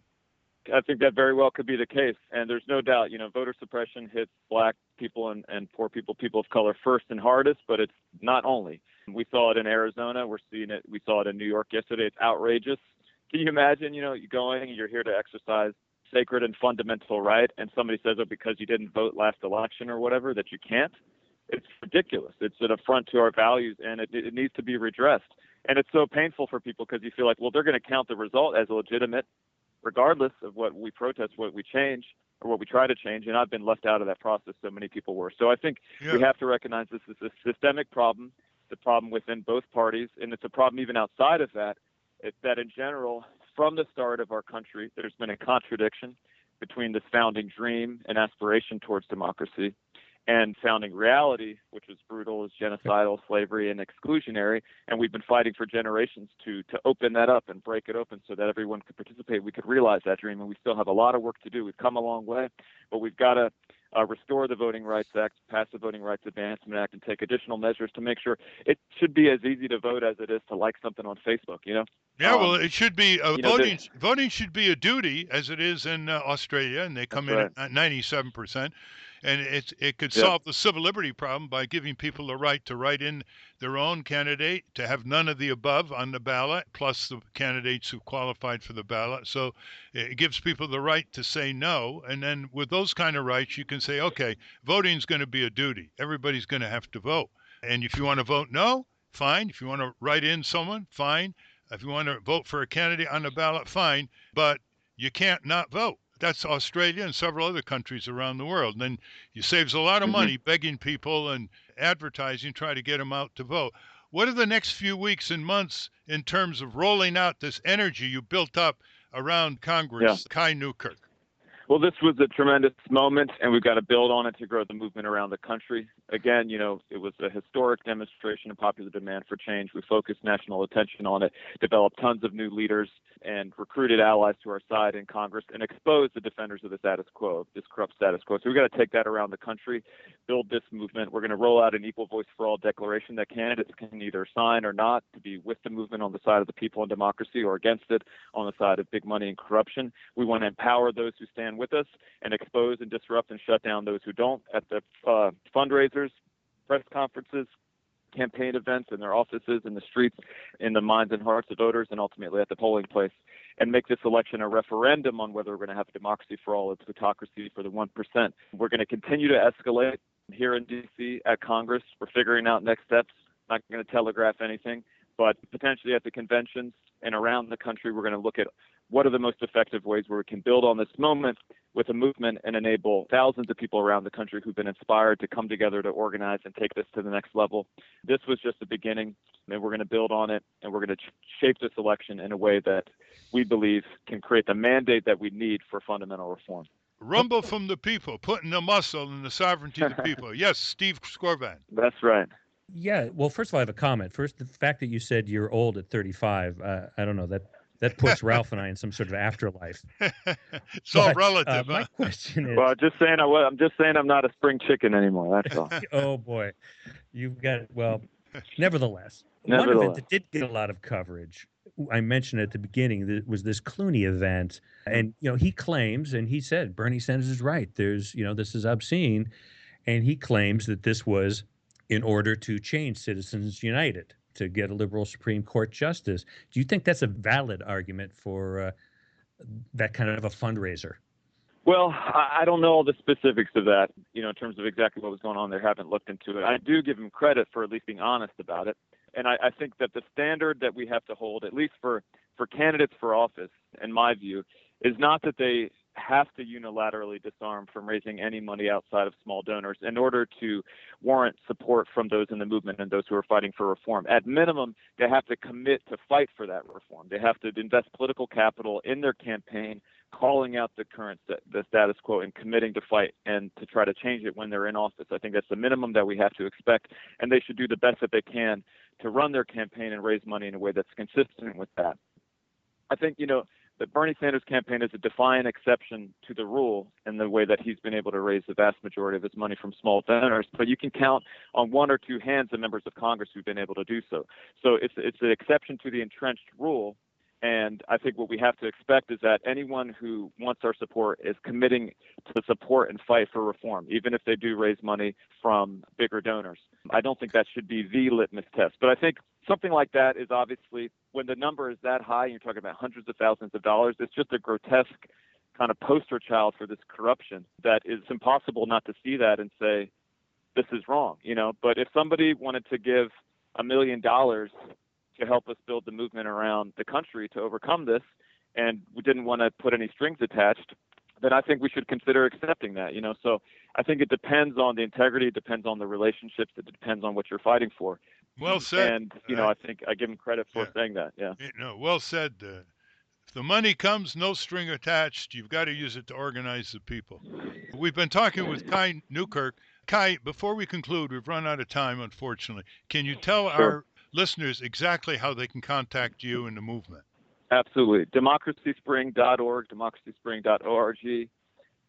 G: I think that very well could be the case. And there's no doubt, voter suppression hits black people and poor people, people of color first and hardest, but it's not only. We saw it in Arizona. We're seeing it. We saw it in New York yesterday. It's outrageous. Can you imagine, you're going and you're here to exercise sacred and fundamental right, and somebody says, oh, because you didn't vote last election or whatever, that you can't? It's ridiculous. It's an affront to our values, and it needs to be redressed. And it's so painful for people because you feel like, well, they're going to count the result as legitimate regardless of what we protest, what we change, or what we try to change. And I've been left out of that process. So many people were. So I think we have to recognize this is a systemic problem. It's a problem within both parties, and it's a problem even outside of that. It's that in general, from the start of our country, there's been a contradiction between this founding dream and aspiration towards democracy and founding reality, which is brutal, is genocidal, slavery, and exclusionary. And we've been fighting for generations to open that up and break it open so that everyone could participate. We could realize that dream, and we still have a lot of work to do. We've come a long way, but we've got to restore the Voting Rights Act, pass the Voting Rights Advancement Act, and take additional measures to make sure it should be as easy to vote as it is to like something on Facebook,
D: Yeah, well, it should be voting should be a duty, as it is in Australia, and they come in at 97%. And it could solve the civil liberty problem by giving people the right to write in their own candidate, to have none of the above on the ballot, plus the candidates who qualified for the ballot. So it gives people the right to say no. And then with those kind of rights, you can say, okay, voting's going to be a duty. Everybody's going to have to vote. And if you want to vote no, fine. If you want to write in someone, fine. If you want to vote for a candidate on the ballot, fine. But you can't not vote. That's Australia and several other countries around the world. And then it saves a lot of money begging people and advertising, try to get them out to vote. What are the next few weeks and months in terms of rolling out this energy you built up around Congress, Kai Newkirk?
G: Well, this was a tremendous moment, and we've got to build on it to grow the movement around the country. Again, it was a historic demonstration of popular demand for change. We focused national attention on it, developed tons of new leaders, and recruited allies to our side in Congress, and exposed the defenders of the status quo, this corrupt status quo. So we've got to take that around the country, build this movement. We're going to roll out an Equal Voice for All declaration that candidates can either sign or not, to be with the movement on the side of the people and democracy, or against it on the side of big money and corruption. We want to empower those who stand with us and expose and disrupt and shut down those who don't at the fundraisers, press conferences, campaign events, in their offices, in the streets, in the minds and hearts of voters, and ultimately at the polling place, and make this election a referendum on whether we're going to have democracy for all or plutocracy for the 1%. We're going to continue to escalate here in D.C. at Congress. We're figuring out next steps. Not going to telegraph anything, but potentially at the conventions and around the country, we're going to look at what are the most effective ways where we can build on this moment with a movement and enable thousands of people around the country who've been inspired to come together to organize and take this to the next level. This was just the beginning, and we're going to build on it, and we're going to shape this election in a way that we believe can create the mandate that we need for fundamental reform.
D: Rumble from the people, putting the muscle in the sovereignty of the people. Yes, Steve Scorvan.
G: That's right.
B: Yeah. Well, first of all, I have a comment. First, the fact that you said you're old at 35, I don't know, that puts Ralph and I in some sort of afterlife.
D: It's all relative.
B: My question is...
G: Well, I'm just saying I'm not a spring chicken anymore. That's all.
B: Oh, boy. You've got... Well, nevertheless, one event that did get a lot of coverage, I mentioned at the beginning, was this Clooney event. And, he claims, and he said, Bernie Sanders is right. There's, this is obscene. And he claims that this was in order to change Citizens United, to get a liberal Supreme Court justice. Do you think that's a valid argument for that kind of a fundraiser?
G: Well, I don't know all the specifics of that, in terms of exactly what was going on there. Haven't looked into it. I do give him credit for at least being honest about it. And I think that the standard that we have to hold, at least for candidates for office, in my view, is not that they have to unilaterally disarm from raising any money outside of small donors in order to warrant support from those in the movement and those who are fighting for reform. At minimum, they have to commit to fight for that reform. They have to invest political capital in their campaign, calling out the status quo and committing to fight and to try to change it when they're in office. I think that's the minimum that we have to expect, and they should do the best that they can to run their campaign and raise money in a way that's consistent with that. I think, the Bernie Sanders campaign is a defiant exception to the rule in the way that he's been able to raise the vast majority of his money from small donors. But you can count on one or two hands the members of Congress who've been able to do so. So it's an exception to the entrenched rule. And I think what we have to expect is that anyone who wants our support is committing to support and fight for reform, even if they do raise money from bigger donors. I don't think that should be the litmus test. But I think something like that is obviously, when the number is that high, and you're talking about hundreds of thousands of dollars, it's just a grotesque kind of poster child for this corruption that is impossible not to see that and say, this is wrong, But if somebody wanted to give $1 million to help us build the movement around the country to overcome this, and we didn't want to put any strings attached, then I think we should consider accepting that, So I think it depends on the integrity, it depends on the relationships, it depends on what you're fighting for.
D: Well said.
G: And, I think I give him credit for saying that, yeah.
D: Well said. If the money comes, no string attached, you've got to use it to organize the people. We've been talking with Kai Newkirk. Kai, before we conclude, we've run out of time, unfortunately. Can you tell our listeners exactly how they can contact you and the movement?
G: Absolutely. democracyspring.org, democracyspring.org.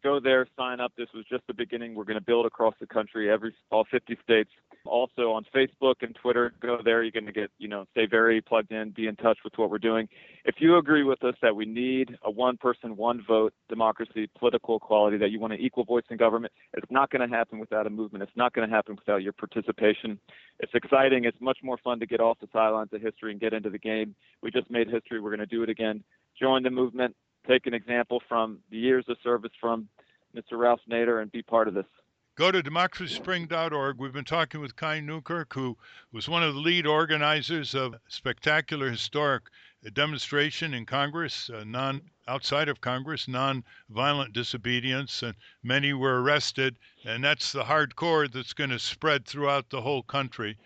G: Go there, sign up. This was just the beginning. We're going to build across the country, all 50 states. Also on Facebook and Twitter, go there. You're going to get, stay very plugged in, be in touch with what we're doing. If you agree with us that we need a one-person, one-vote democracy, political equality, that you want an equal voice in government, it's not going to happen without a movement. It's not going to happen without your participation. It's exciting. It's much more fun to get off the sidelines of history and get into the game. We just made history. We're going to do it again. Join the movement. Take an example from the years of service from Mr. Ralph Nader and be part of this.
D: Go to democracyspring.org. We've been talking with Kai Newkirk, who was one of the lead organizers of a spectacular historic demonstration in Congress, outside of Congress, non-violent disobedience, and many were arrested. And that's the hardcore that's going to spread throughout the whole country.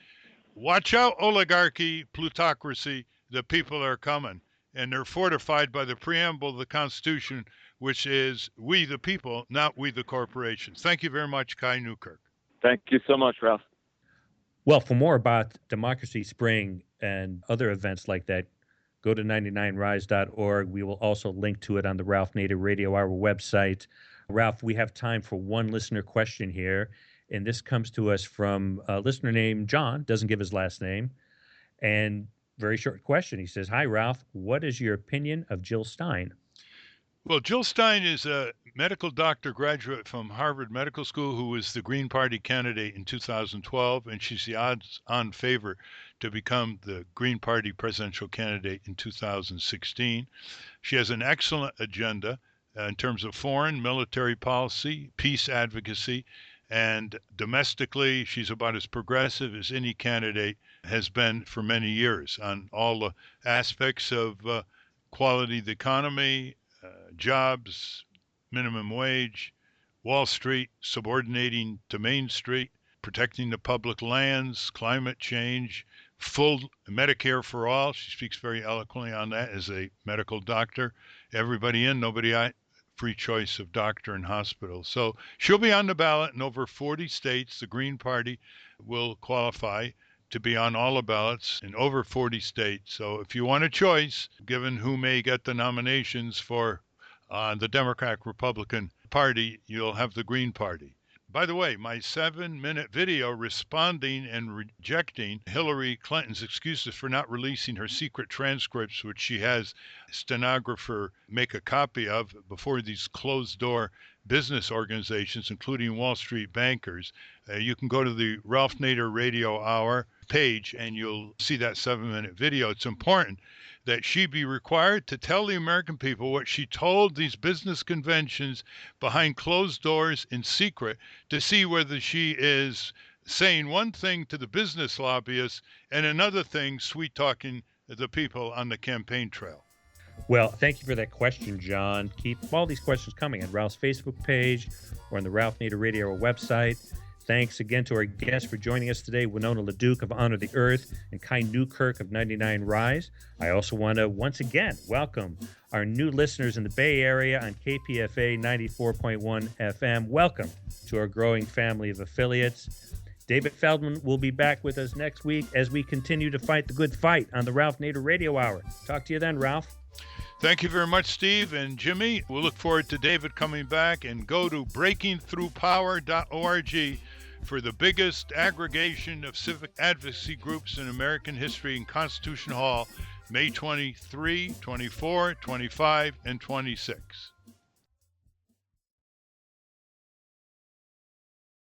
D: Watch out, oligarchy, plutocracy. The people are coming, and they're fortified by the preamble of the Constitution, which is we the people, not we the corporations. Thank you very much, Kai Newkirk.
G: Thank you so much, Ralph.
B: Well, for more about Democracy Spring and other events like that, go to 99rise.org. We will also link to it on the Ralph Nader Radio Hour website. Ralph, we have time for one listener question here, and this comes to us from a listener named John, doesn't give his last name, and very short question. He says, "Hi, Ralph. What is your opinion of Jill Stein?"
D: Well, Jill Stein is a medical doctor graduate from Harvard Medical School who was the Green Party candidate in 2012, and she's the odds-on favorite to become the Green Party presidential candidate in 2016. She has an excellent agenda in terms of foreign, military policy, peace advocacy, and domestically, she's about as progressive as any candidate has been for many years on all the aspects of quality of the economy, jobs, minimum wage, Wall Street, subordinating to Main Street, protecting the public lands, climate change, full Medicare for all. She speaks very eloquently on that as a medical doctor. Everybody in, nobody out. Free choice of doctor and hospital. So she'll be on the ballot in over 40 states. The Green Party will qualify to be on all the ballots in over 40 states. So if you want a choice, given who may get the nominations for the Democrat-Republican Party, you'll have the Green Party. By the way, my 7-minute video responding and rejecting Hillary Clinton's excuses for not releasing her secret transcripts, which she has a stenographer make a copy of before these closed-door business organizations, including Wall Street bankers. You can go to the Ralph Nader Radio Hour page and you'll see that 7-minute video. It's important that she be required to tell the American people what she told these business conventions behind closed doors in secret to see whether she is saying one thing to the business lobbyists and another thing sweet-talking the people on the campaign trail.
B: Well, thank you for that question, John. Keep all these questions coming on Ralph's Facebook page or on the Ralph Nader Radio website. Thanks again to our guests for joining us today, Winona LaDuke of Honor the Earth and Kai Newkirk of 99 Rise. I also want to once again welcome our new listeners in the Bay Area on KPFA 94.1 FM. Welcome to our growing family of affiliates. David Feldman will be back with us next week as we continue to fight the good fight on the Ralph Nader Radio Hour. Talk to you then, Ralph.
D: Thank you very much, Steve and Jimmy. We'll look forward to David coming back, and go to breakingthroughpower.org for the biggest aggregation of civic advocacy groups in American history in Constitution Hall, May 23, 24, 25, and 26.